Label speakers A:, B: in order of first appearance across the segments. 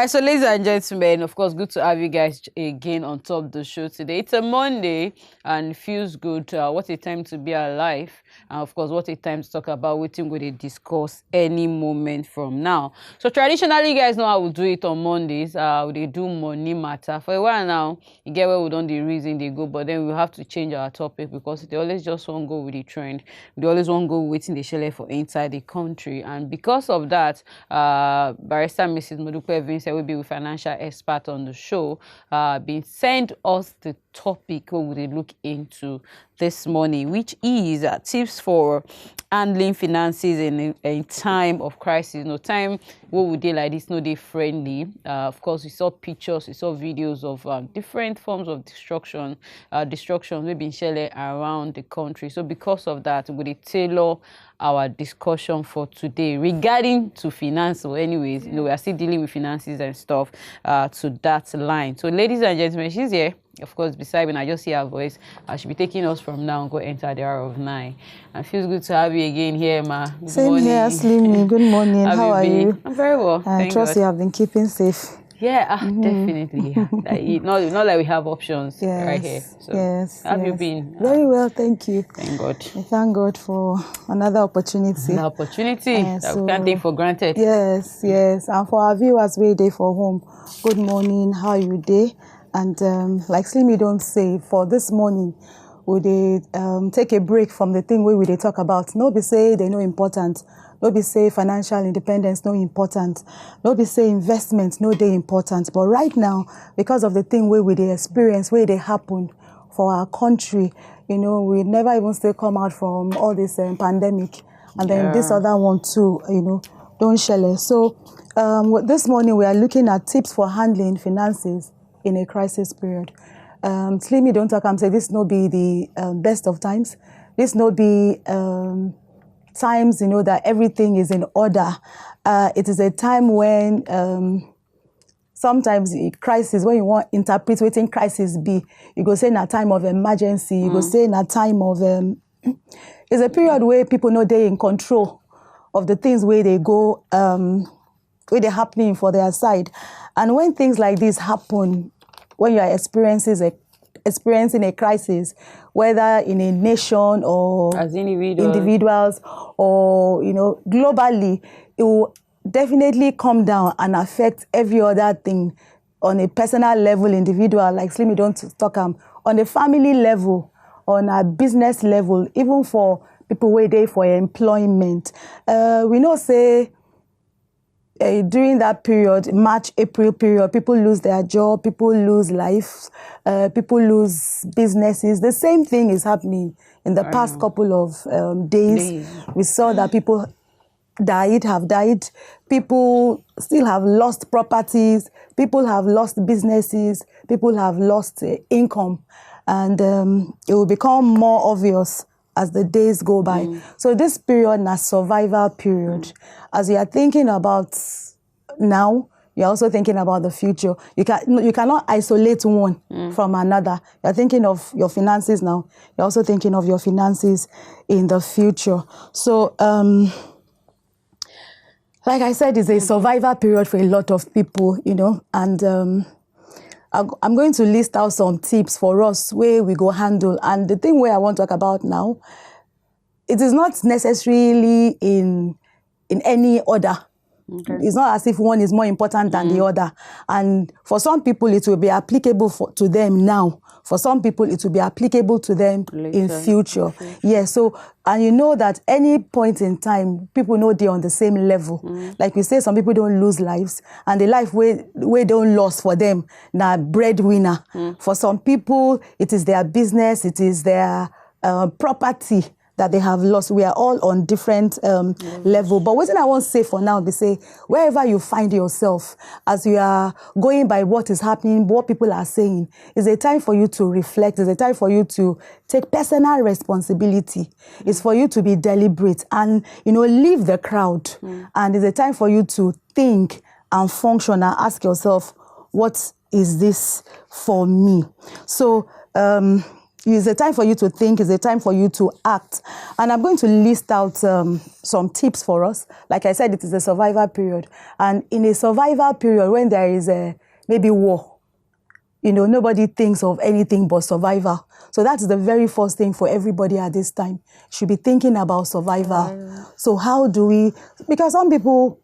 A: right, so ladies and gentlemen, of course, good to have you guys again on top of the show today. It's a Monday and it feels good. What a time to be alive. And of course, what a time to talk about what we're going to discuss any moment from now. So traditionally, you guys know how we do it on Mondays. They do Money Matter. For a while now, you get where we don't the reason they go, but then we have to change our topic because they always just won't go with the trend. They always won't go waiting the shell for inside the country. And because of that, Barrister Mrs. Modupe Vincent will be with financial expert on the show, been sent us the topic we will look into this morning, which is tips for handling finances in a time of crisis. No time what would they like this, no they friendly. Of course, we saw pictures, we saw videos of different forms of destruction we've been sharing around the country. So because of that, we will tailor our discussion for today regarding to finance. So anyways, we are still dealing with finances and stuff to that line. So ladies and gentlemen, she's here. Of course, beside when I just hear her voice, she'll be taking us from now and go enter the hour of 9. And it feels good to have you again here, ma. Good
B: Same
A: morning.
B: here, Slimy. Good morning. How are you?
A: I'm very well.
B: I trust you have been keeping safe.
A: Yeah, definitely. Not like we have options right here. So
B: yes.
A: How have you been?
B: Very well, thank you.
A: Thank God.
B: I thank God for another opportunity.
A: The opportunity that we can't take for granted.
B: Yes. And for our viewers way day for home, good morning. How are you day? And like Slimy don't say, for this morning, we they take a break from the thing we they talk about. No be say they know important. No be say financial independence no important. No be say investment no they important. But right now, because of the thing we they experience, where they happen for our country, we never even still come out from all this pandemic. And then this other one too, don't share. So this morning we are looking at tips for handling finances in a crisis period. Slimy don't talk and say this no be the best of times. This no be times that everything is in order. It is a time when sometimes crisis, when you want to interpret what in crisis be, you go say in a time of emergency, you go say in a time of it's a period where people know they're in control of the things where they go where they're happening for their side. And when things like this happen, when you are experiencing a crisis, whether in a nation or
A: as
B: individuals or globally, it will definitely come down and affect every other thing on a personal level, individual, like Slimy don't talk on a family level, on a business level, even for people where they for employment. We know say during that period, March, April period, people lose their job, people lose life, people lose businesses. The same thing is happening in the past couple of days. We saw that people have died. People still have lost properties. People have lost businesses. People have lost income. And it will become more obvious as the days go by. So this period is a survival period. As you are thinking about now, you're also thinking about the future. You cannot isolate one from another. You're thinking of your finances now. You're also thinking of your finances in the future. So, like I said, it's a survival period for a lot of people, and I'm going to list out some tips for us where we go handle. And the thing where I want to talk about now, it is not necessarily in any order. Okay. It's not as if one is more important than the other. And for some people, it will be applicable to them now. For some people, it will be applicable to them later, in future. Yeah, so, and you know that any point in time, people know they're on the same level. Like we say, some people don't lose lives, and the life we don't lose for them, now breadwinner. For some people, it is their business, it is their property that they have lost. We are all on different level. But what I want to say for now, they say, wherever you find yourself, as you are going by what is happening, what people are saying, is a time for you to reflect. It's a time for you to take personal responsibility. It's for you to be deliberate and, leave the crowd. And it's a time for you to think and function and ask yourself, what is this for me? So, It's a time for you to think. It's a time for you to act. And I'm going to list out some tips for us. Like I said, it is a survival period. And in a survival period, when there is maybe war, nobody thinks of anything but survival. So that's the very first thing for everybody at this time. Should be thinking about survival. So how do we, because some people,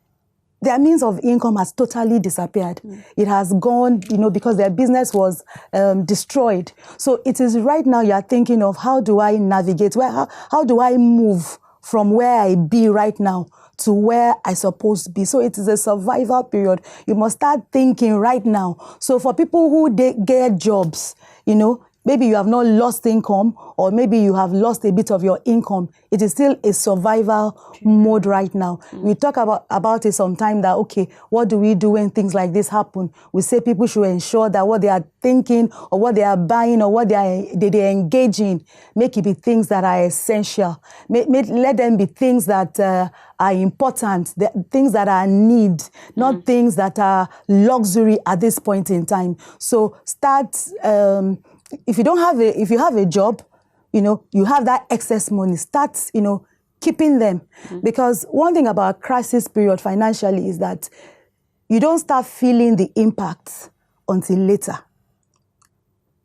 B: their means of income has totally disappeared. It has gone, because their business was destroyed. So it is right now you are thinking of how do I navigate, how do I move from where I be right now to where I supposed to be. So it is a survival period. You must start thinking right now. So for people who get jobs, maybe you have not lost income, or maybe you have lost a bit of your income. It is still a survival mode right now. We talk about it sometime that, okay, what do we do when things like this happen? We say people should ensure that what they are thinking or what they are buying or what they engage in, make it be things that are essential. Let them be things that are important, things that are need, not things that are luxury at this point in time. So start... if you have a job, you have that excess money, start, keeping them. Because one thing about crisis period financially is that you don't start feeling the impacts until later.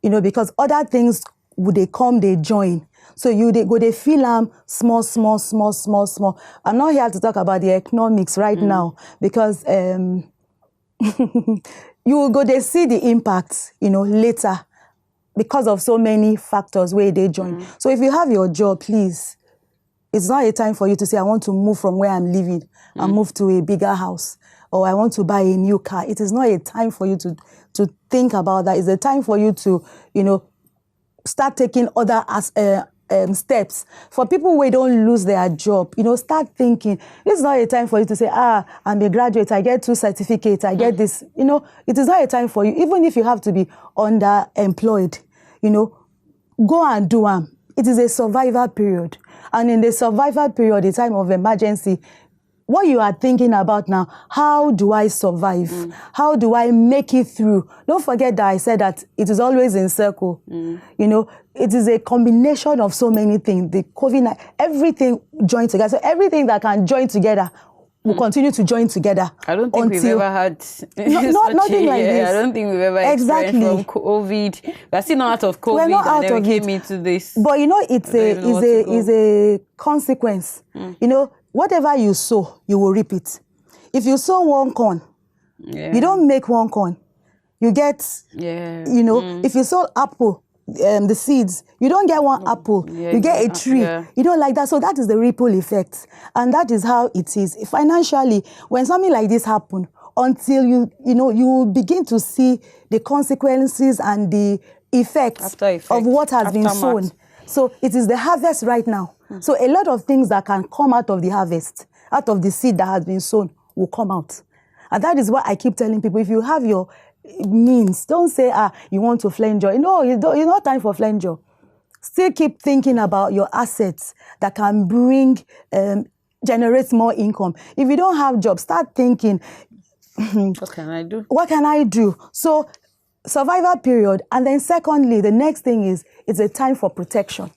B: Because other things, they come, they join. So they feel small. I'm not here to talk about the economics right now, because they see the impacts, later, because of so many factors where they join. So if you have your job, please, it's not a time for you to say, I want to move from where I'm living and move to a bigger house, or I want to buy a new car. It is not a time for you to think about that. It's a time for you to, start taking other steps. For people who don't lose their job, start thinking. This is not a time for you to say, I'm a graduate, I get 2 certificates, I get this. It is not a time for you. Even if you have to be underemployed, go and do them. It is a survival period. And in the survival period, the time of emergency, what you are thinking about now, how do I survive? How do I make it through? Don't forget that I said that it is always in circle. It is a combination of so many things. The COVID, everything joined together. So everything that can join together will continue to join together.
A: I don't think we've ever had
B: nothing like this.
A: I don't think we've ever experienced from COVID. We're still not out of COVID.
B: We're not out
A: and then
B: of
A: we came
B: it.
A: into this.
B: But it's a consequence. Whatever you sow, you will reap it. If you sow one corn, you don't make one corn. You get, if you sow apple, the seeds, you don't get one apple. You get a tree. Like that. So that is the ripple effect. And that is how it is. Financially, when something like this happens, until you begin to see the consequences and the effects of what has been sown. So it is the harvest right now. So a lot of things that can come out of the harvest, out of the seed that has been sown, will come out. And that is what I keep telling people. If you have your means, don't say, you want to flenjo. No, it's not time for flenjo. Still keep thinking about your assets that can generate more income. If you don't have jobs, start thinking,
A: what can I do?
B: What can I do? So survival period. And then secondly, the next thing is, it's a time for protection.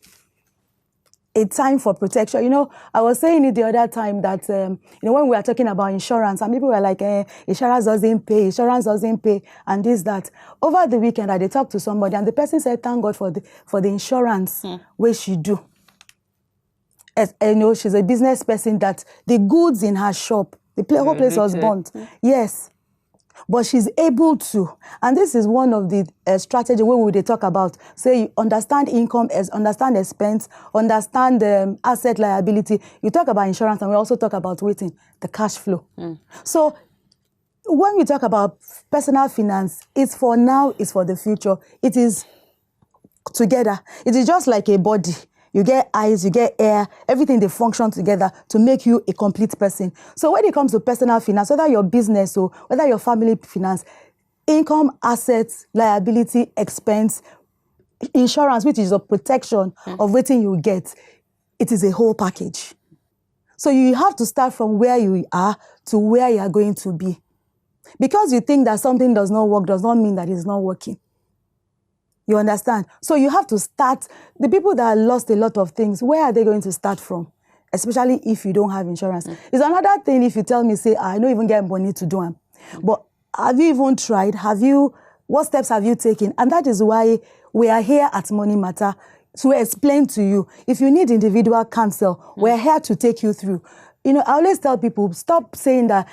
B: A time for protection. I was saying it the other time that, when we were talking about insurance, and people were like, insurance doesn't pay, and this, that. Over the weekend, I did talk to somebody, and the person said, thank God for the insurance, which she do. She's a business person, that the goods in her shop, the whole place was burnt. Yes. But she's able to, and this is one of the strategy where we talk about, say, you understand income, understand expense, understand asset liability. You talk about insurance, and we also talk about the cash flow. So when we talk about personal finance, it's for now, it's for the future. It is together. It is just like a body. You get eyes, you get air, everything, they function together to make you a complete person. So when it comes to personal finance, whether your business or whether your family finance, income, assets, liability, expense, insurance, which is a protection of what you get, it is a whole package. So you have to start from where you are to where you are going to be. Because you think that something does not work does not mean that it's not working. You understand? So you have to start. The people that lost a lot of things, where are they going to start from? Especially if you don't have insurance. It's another thing if you tell me, say, I don't even get money to do them. But have you even tried? What steps have you taken? And that is why we are here at Money Matter to explain to you. If you need individual counsel, we're here to take you through. You know, I always tell people, stop saying that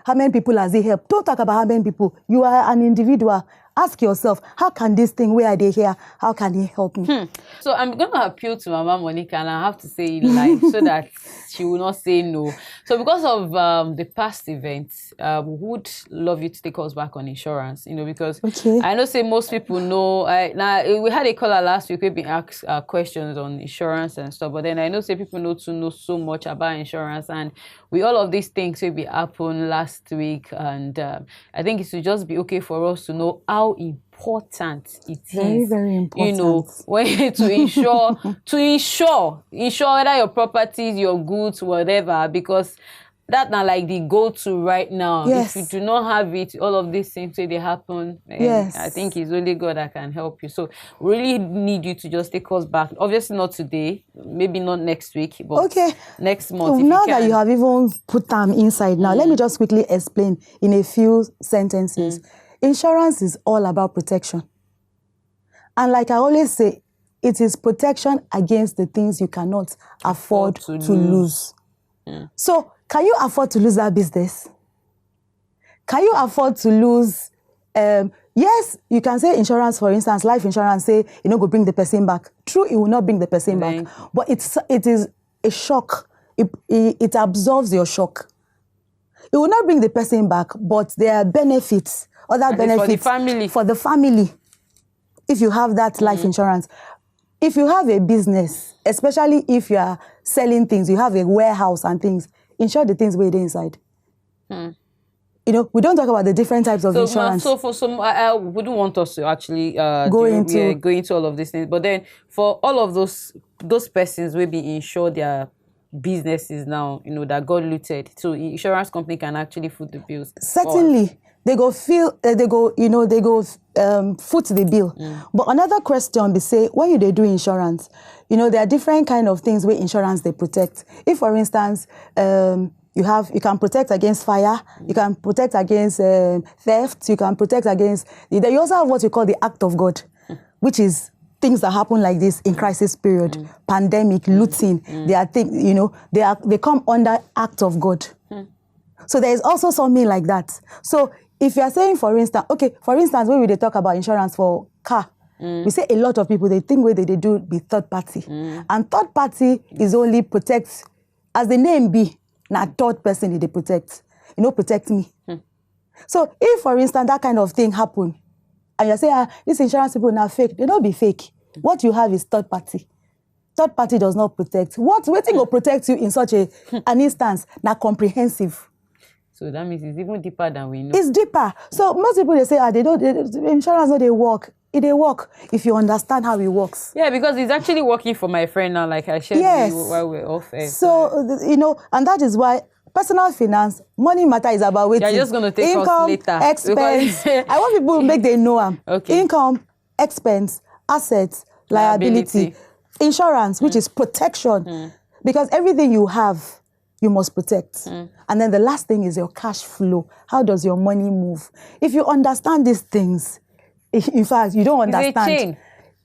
B: how many people has it helped. Don't talk about how many people. You are an individual. Ask yourself, how can this thing, where are they here, how can it help me?
A: So I'm going to appeal to Mama Monica, and I have to say it live so that she will not say no. So because of the past events, we would love you to take us back on insurance, you know, because I know say most people know. Now we had a caller last week, we've been asked questions on insurance and stuff, but then I know say people know so much about insurance, and with all of these things will be happen last week, and I think it should just be okay for us to know how important it is.
B: Very, very important.
A: You know, when to insure whether your properties, your goods, whatever, because that now like the go-to right now.
B: Yes.
A: If you do not have it, all of these things say they happen.
B: Yes.
A: I think it's only God that can help you. So we really need you to just take us back. Obviously not today, maybe not next week, but next month.
B: So now that you have even put them inside now, let me just quickly explain in a few sentences. Insurance is all about protection. And like I always say, it is protection against the things you cannot afford to lose. So can you afford to lose that business? Can you afford to lose? Yes, you can say insurance, for instance, life insurance, say, you know, go bring the person back. True, it will not bring the person back. But it is a shock. It absorbs your shock. It will not bring the person back, but there are benefits. Other benefits for the family if you have that life insurance. If you have a business, especially if you are selling things, you have a warehouse and things, insure the things where they're inside. You know, we don't talk about the different types of insurance.
A: So for some, I wouldn't want us to actually go into all of these things. But then for all of those persons will be insured their businesses now, you know, that got looted. So insurance company can actually foot the bills.
B: Certainly. They go foot the bill. But another question be say, when they do insurance, you know, there are different kind of things where insurance they protect. If, for instance, you can protect against fire, you can protect against theft, you can protect against. You also have what we call the act of God, which is things that happen like this in crisis period, pandemic, looting. They are things, you know, they come under act of God. So there is also something like that. So if you are saying, for instance, when we talk about insurance for car, we say a lot of people, they think where they do be third party. And third party is only protect, as the name be, not third person they protect. You know, protect me. So if, for instance, that kind of thing happen, and you say, these insurance people are fake, they don't be fake. What you have is third party. Third party does not protect. Waiting will protect you in such an instance, not comprehensive.
A: So that means it's even deeper than we know.
B: It's deeper. So most people, they say, insurance, no, they work. They work if you understand how it works.
A: Yeah, because it's actually working for my friend now, like I shared with you while we're off air.
B: So, you know, and that is why personal finance, Money Matter is about waiting.
A: You're just going to take
B: income,
A: us later.
B: Expense. I want people to make they know them. Income, expense, assets, liability. Insurance, which is protection. Because everything you have, you must protect. And then the last thing is your cash flow. How does your money move? If you understand these things, in fact, you don't understand.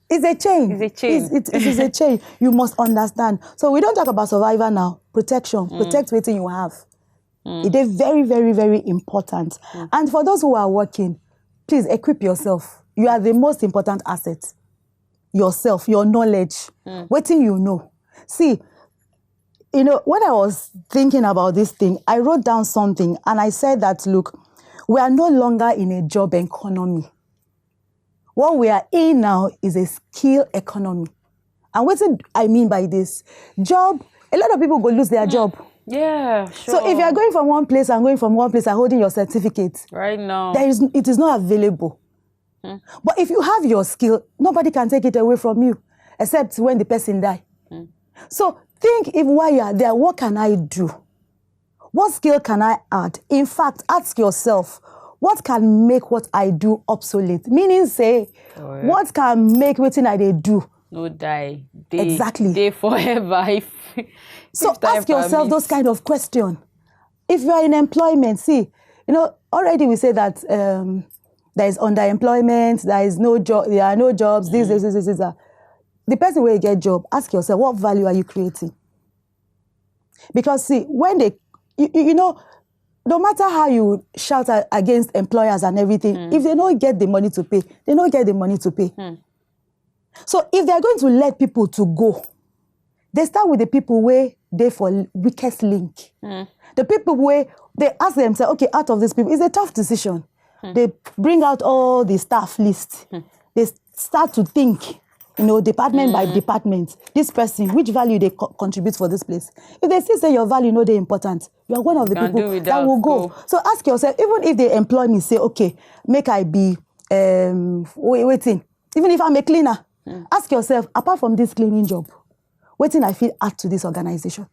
B: It's a chain. It's a chain. It is a chain. You must understand. So we don't talk about survival now. Protection. Protect what you have. It is very, very, very important. And for those who are working, please equip yourself. You are the most important asset. Yourself, your knowledge, waiting you know. See, you know, when I was thinking about this thing, I wrote down something and I said that, look, we are no longer in a job economy. What we are in now is a skill economy. And what do I mean by this? Job, a lot of people go lose their job.
A: Yeah, sure.
B: So if you are going from one place and holding your certificate,
A: right now,
B: it is not available. But if you have your skill, nobody can take it away from you, except when the person die. So think, if while you are there, what can I do? What skill can I add? In fact, ask yourself, what can make what I do obsolete? Meaning say, what can make wetin I dey do?
A: No die.
B: Exactly.
A: Day forever.
B: So ask yourself those kind of questions. If you are in employment, see, already we say that there is underemployment, there is no job, there are no jobs, this. The person where you get job, ask yourself, what value are you creating? Because see, when they, no matter how you shout against employers and everything, if they don't get the money to pay, they don't get the money to pay. So if they're going to let people to go, they start with the people where they for weakest link. The people where they ask themselves, okay, out of these people, it's a tough decision. They bring out all the staff list. They start to think, department by department, this person, which value they contribute for this place. If they still say your value, they important, you are one of the people that will go. So ask yourself, even if they employ me, say, okay, make I be waiting. Even if I'm a cleaner, ask yourself, apart from this cleaning job, waiting I feel add to this organization.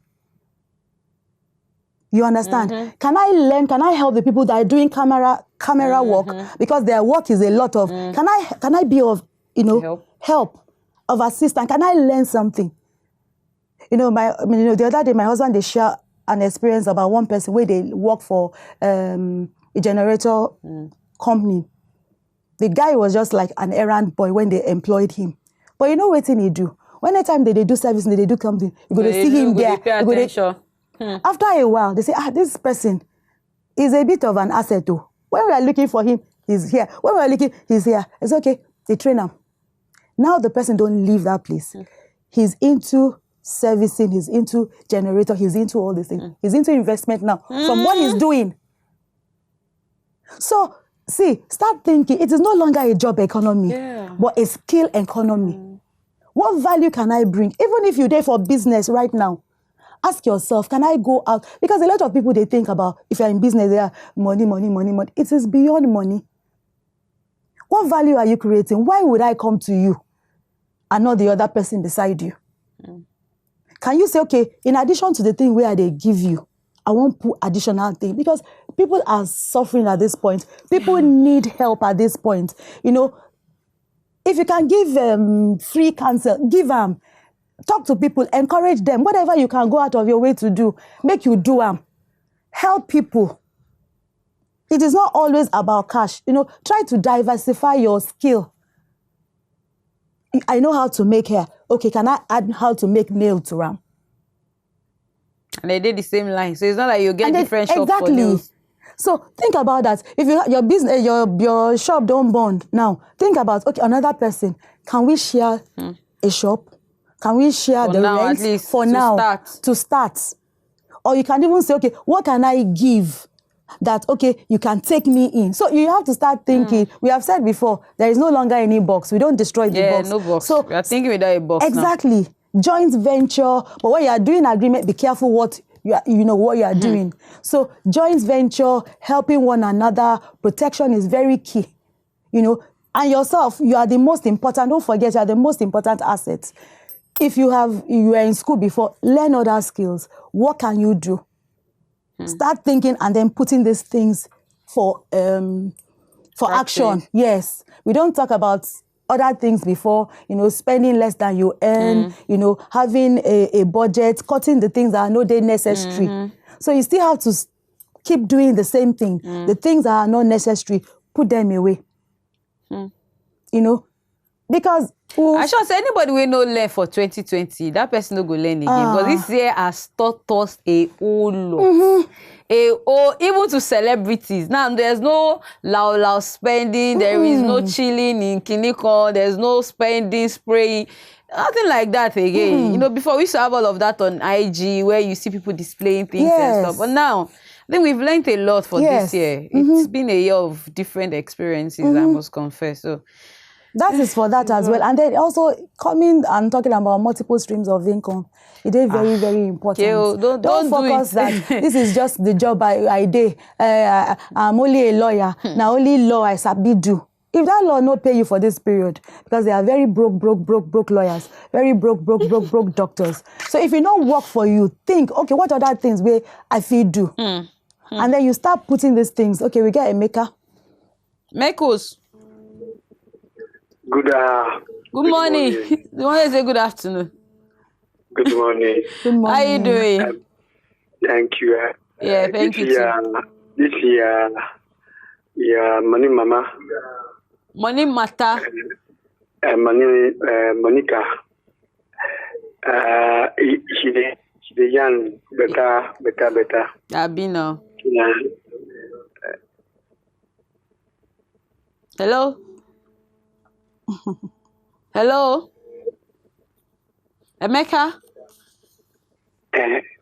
B: You understand? Can I learn? Can I help the people that are doing camera work? Because their work is a lot of. Can I be of help of assistance? Can I learn something? The other day my husband they share an experience about one person where they work for a generator company. The guy was just like an errand boy when they employed him. But you know what he do? When the time they do service, they do something, you go to see him there. After a while, they say, this person is a bit of an asset too. When we are looking for him, he's here. When we are looking, he's here. It's okay. They train him. Now the person don't leave that place. He's into servicing. He's into generator. He's into all these things. He's into investment now from what he's doing. So, see, start thinking. It is no longer a job economy, but a skill economy. What value can I bring? Even if you're there for business right now, ask yourself, can I go out? Because a lot of people, they think about, if you're in business, they are money. It is beyond money. What value are you creating? Why would I come to you and not the other person beside you? Can you say, okay, in addition to the thing where they give you, I won't put additional thing? Because people are suffering at this point. People need help at this point. If you can give free counsel, give them. Talk to people, encourage them. Whatever you can go out of your way to do, make you do them. Help people. It is not always about cash. Try to diversify your skill. I know how to make hair. Okay, can I add how to make nail to them?
A: And they did the same line. So it's not like you get different shops for nails.
B: So think about that. If your business, your shop don't bond now, think about, okay, another person. Can we share a shop? Can we share the rent for now to start? Or you can even say, okay, what can I give that, okay, you can take me in? So you have to start thinking. We have said before, there is no longer any box. We don't destroy the box.
A: No box.
B: So
A: we are thinking without a box
B: exactly. Now. Joint venture. But when you are doing agreement, be careful what what you are doing. So joint venture, helping one another, protection is very key. And yourself, you are the most important. Don't forget, you are the most important asset. If you were in school before, learn other skills. What can you do? Start thinking and then putting these things for action. Yes. We don't talk about other things before, spending less than you earn, having a budget, cutting the things that are not necessary. So you still have to keep doing the same thing. The things that are not necessary, put them away. Because
A: I should say anybody will not learn for 2020, that person no go learn again. But this year has taught us a whole lot. Even to celebrities. Now there's no loud spending, there is no chilling in Kiniko, there's no spending, spraying, nothing like that again. Before we used to have all of that on IG where you see people displaying things and stuff. But now I think we've learned a lot for this year. It's been a year of different experiences, I must confess. So
B: that is for that as well. And then also coming and talking about multiple streams of income. It is very, very important. Don't focus that this is just the job I do. I'm only a lawyer. Now only law I sabi do. If that law not pay you for this period, because they are very broke lawyers, very broke doctors. So if it not work for you, think, okay, what other things where I feel do? And then you start putting these things. Okay, we get a maker.
A: Mekos,
C: Good,
A: good morning. You want to say good afternoon?
C: Good morning.
B: Good morning.
A: How you doing?
C: Thank you.
A: Yeah, thank you too.
C: This year, Money Mama.
A: Money Matta.
C: Monica. She the young better.
A: Abino.
C: Yeah.
A: Hello? Hello? Emeka?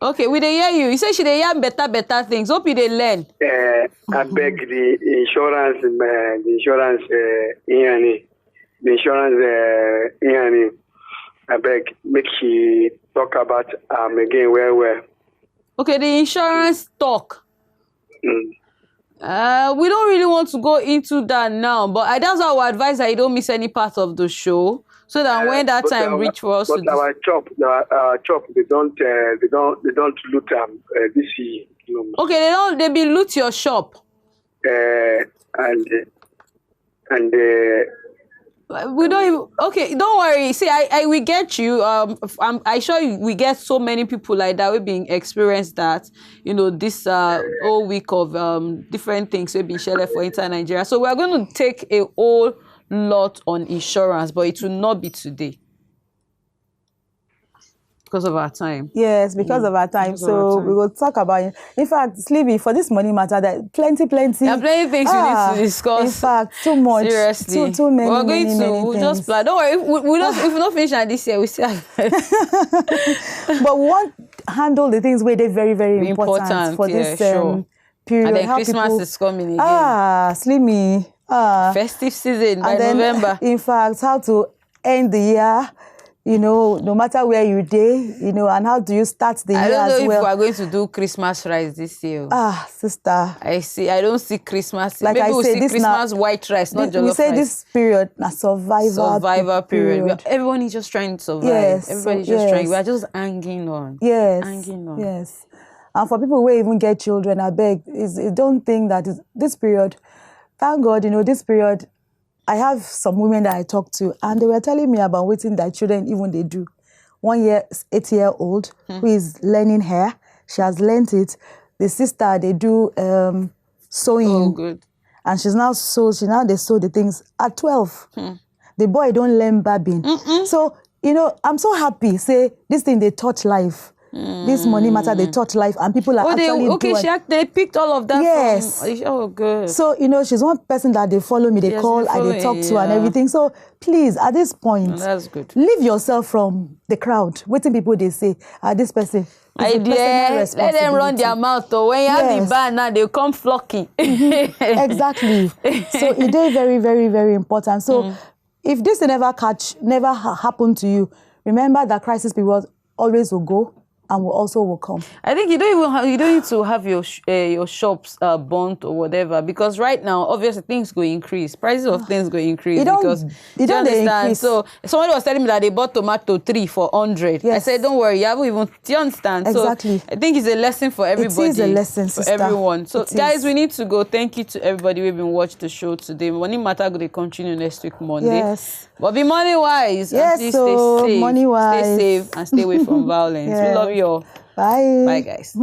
A: Okay, we dey hear you. You say she dey hear better things. Hope you dey learn.
C: I beg the insurance, I beg make she talk about again where.
A: Okay, the insurance talk. We don't really want to go into that now, but that's why I would advise that you don't miss any part of the show, so that when that time reach for us.
C: But our chop, they don't loot this year.
A: Okay, they be loot your shop.
C: And
A: we don't even, okay, don't worry. See, I will get you. I sure we get so many people like that. We've been experienced that, this whole week of different things we've been shared for Inter Nigeria. So we're going to take a whole lot on insurance, but it will not be today because of our time.
B: Yes, because of our time. So we will talk about it. In fact, Sleepy, for this Money Matter, there are plenty.
A: There are plenty things we need to discuss.
B: In fact, too much.
A: Seriously.
B: Too many.
A: We're going
B: many,
A: to
B: many
A: we'll
B: things.
A: just plan. Don't worry. If we don't finish that this year, we still have
B: But we want to handle the things where they're very, very important for this
A: sure.
B: period.
A: And then Christmas is coming again.
B: Slimy.
A: Festive season by November.
B: In fact, how to end the year, no matter where you day, and how do you start the year as well.
A: I don't know if we are going to do Christmas rice this year.
B: Sister.
A: I don't see Christmas.
B: Like
A: maybe
B: I
A: we'll
B: say,
A: see
B: this
A: Christmas white rice, not jollof rice.
B: We say this period, a survivor
A: period. Everyone is just trying to survive.
B: Yes.
A: Everybody's just trying. We are just hanging on.
B: Yes.
A: Hanging on.
B: Yes. And for people who even get children, I beg, don't think that this period, thank God, this period, I have some women that I talk to, and they were telling me about waiting their children, even they do. 1 year, 8-year-old, who is learning hair. She has learned it. The sister, they do sewing.
A: Oh, good.
B: And they sew the things at 12. The boy don't learn babbing. So, I'm so happy. Say, this thing, they touch life. This Money Matter, they touch life, and people are
A: they picked all of that.
B: Yes.
A: Good.
B: So, she's one person that they follow me, they call, and they talk to, and everything. So, please, at this point,
A: that's good.
B: Leave yourself from the crowd. Waiting people, they say, this person.
A: Let them run their mouth. Though. When you have the band now, they come flocking.
B: Exactly. So, it is very, very, very important. So, if this never happen to you, remember that crisis period always will go. And will come. I
A: think you don't need to have your shops burnt or whatever, because right now obviously things go increase. Prices of things go increase because you don't understand. Increase. So somebody was telling me that they bought tomato 3 for 100. Yes. I said, don't worry, you haven't even. Do you understand?
B: Exactly.
A: So I think it's a lesson for everybody.
B: It is a lesson, sister.
A: For everyone. So guys, we need to go. Thank you to everybody we've been watching the show today. Money Matter going to continue next week Monday.
B: Yes.
A: But be money wise.
B: Yes.
A: And
B: So
A: stay safe.
B: money wise.
A: Stay safe and stay away from violence. We love you all.
B: Bye.
A: Bye, guys.